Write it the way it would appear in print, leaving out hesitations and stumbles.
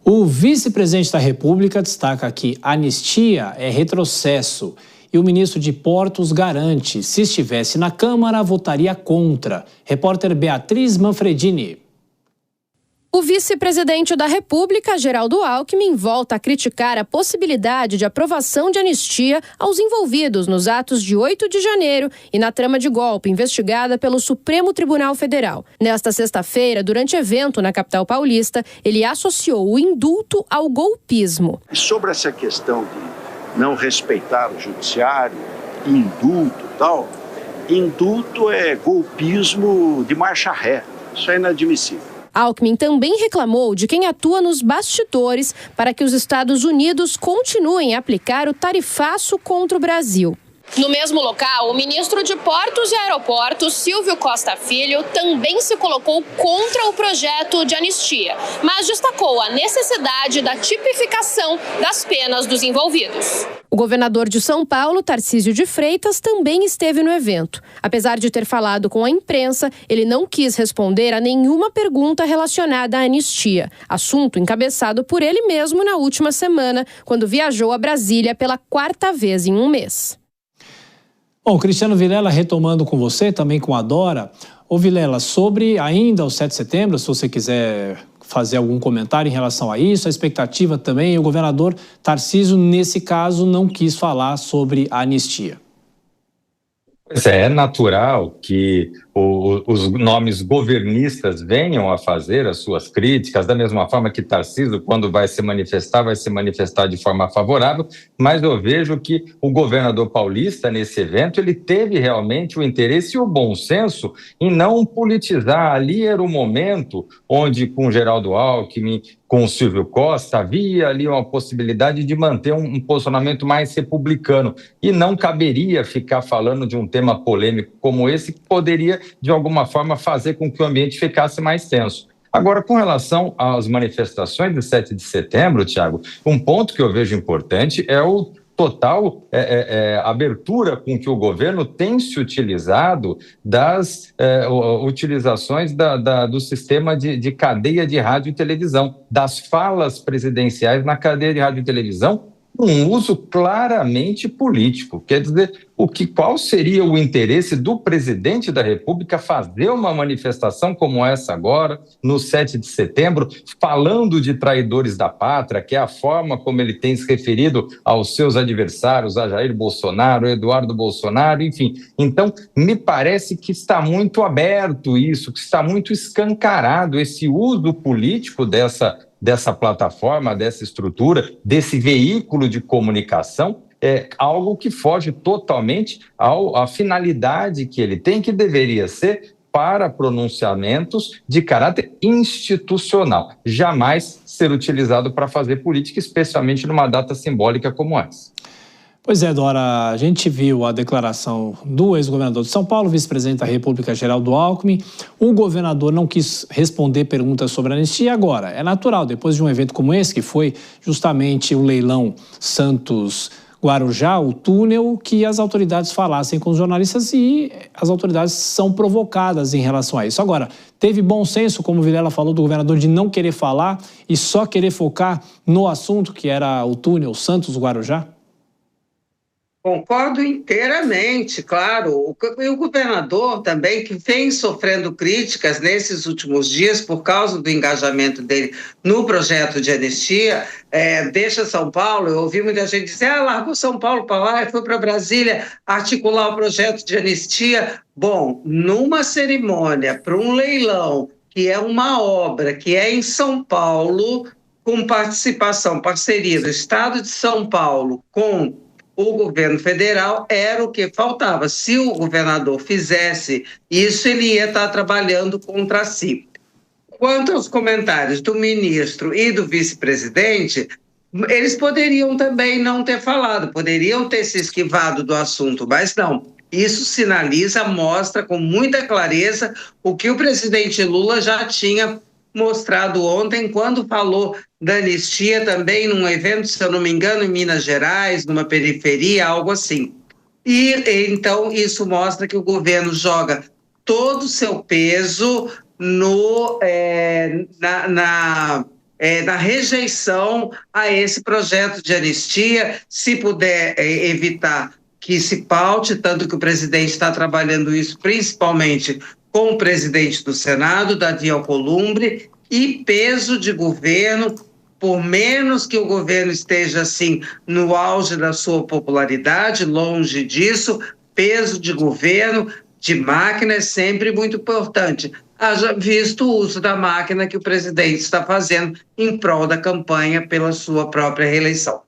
O vice-presidente da República destaca que anistia é retrocesso e o ministro de Portos garante, se estivesse na Câmara, votaria contra. Repórter Beatriz Manfredini. O vice-presidente da República, Geraldo Alckmin, volta a criticar a possibilidade de aprovação de anistia aos envolvidos nos atos de 8 de janeiro e na trama de golpe investigada pelo Supremo Tribunal Federal. Nesta sexta-feira, durante evento na capital paulista, ele associou o indulto ao golpismo. Sobre essa questão de não respeitar o judiciário, indulto e tal, indulto é golpismo de marcha ré. Isso é inadmissível. Alckmin também reclamou de quem atua nos bastidores para que os Estados Unidos continuem a aplicar o tarifaço contra o Brasil. No mesmo local, o ministro de Portos e Aeroportos, Silvio Costa Filho, também se colocou contra o projeto de anistia, mas destacou a necessidade da tipificação das penas dos envolvidos. O governador de São Paulo, Tarcísio de Freitas, também esteve no evento. Apesar de ter falado com a imprensa, ele não quis responder a nenhuma pergunta relacionada à anistia, assunto encabeçado por ele mesmo na última semana, quando viajou a Brasília pela 4ª vez em um mês. Bom, Cristiano Vilela, retomando com você, também com a Dora. Ô Vilela, sobre ainda o 7 de setembro, se você quiser fazer algum comentário em relação a isso, a expectativa também, o governador Tarcísio, nesse caso, não quis falar sobre a anistia. Pois é natural que os nomes governistas venham a fazer as suas críticas, da mesma forma que Tarcísio, quando vai se manifestar de forma favorável, mas eu vejo que o governador paulista, nesse evento, ele teve realmente o interesse e o bom senso em não politizar. Ali era o momento onde, com Geraldo Alckmin, com o Silvio Costa, havia ali uma possibilidade de manter um posicionamento mais republicano, e não caberia ficar falando de um tema polêmico como esse, que poderia, de alguma forma, fazer com que o ambiente ficasse mais tenso. Agora, com relação às manifestações de 7 de setembro, Tiago, um ponto que eu vejo importante é o total abertura com que o governo tem se utilizado das utilizações do sistema de cadeia de rádio e televisão, das falas presidenciais na cadeia de rádio e televisão, um uso claramente político. Quer dizer, qual seria o interesse do presidente da República fazer uma manifestação como essa agora, no 7 de setembro, falando de traidores da pátria, que é a forma como ele tem se referido aos seus adversários, a Jair Bolsonaro, Eduardo Bolsonaro, enfim. Então, me parece que está muito aberto isso, que está muito escancarado esse uso político dessa plataforma, dessa estrutura, desse veículo de comunicação, é algo que foge totalmente à finalidade que ele tem, que deveria ser para pronunciamentos de caráter institucional, jamais ser utilizado para fazer política, especialmente numa data simbólica como essa. Pois é, Dora, a gente viu a declaração do ex-governador de São Paulo, vice-presidente da República, Geraldo Alckmin. O governador não quis responder perguntas sobre a anistia. Agora, é natural, depois de um evento como esse, que foi justamente o leilão Santos-Guarujá, o túnel, que as autoridades falassem com os jornalistas, e as autoridades são provocadas em relação a isso. Agora, teve bom senso, como o Vilela falou, do governador, de não querer falar e só querer focar no assunto, que era o túnel Santos-Guarujá? Concordo inteiramente, claro. O governador também, que vem sofrendo críticas nesses últimos dias por causa do engajamento dele no projeto de anistia, deixa São Paulo. Eu ouvi muita gente dizer, largou São Paulo para lá e foi para Brasília articular o projeto de anistia. Bom, numa cerimônia para um leilão, que é uma obra que é em São Paulo, com parceria do Estado de São Paulo com o governo federal, era o que faltava. Se o governador fizesse isso, ele ia estar trabalhando contra si. Quanto aos comentários do ministro e do vice-presidente, eles poderiam também não ter falado, poderiam ter se esquivado do assunto, mas não. Isso sinaliza, mostra com muita clareza o que o presidente Lula já tinha mostrado ontem, quando falou da anistia também num evento, se eu não me engano, em Minas Gerais, numa periferia, algo assim. E então isso mostra que o governo joga todo o seu peso na rejeição a esse projeto de anistia, se puder evitar que se paute, tanto que o presidente está trabalhando isso principalmente com o presidente do Senado, Davi Alcolumbre, e peso de governo, por menos que o governo esteja assim no auge da sua popularidade, longe disso, peso de governo, de máquina é sempre muito importante. Haja visto o uso da máquina que o presidente está fazendo em prol da campanha pela sua própria reeleição.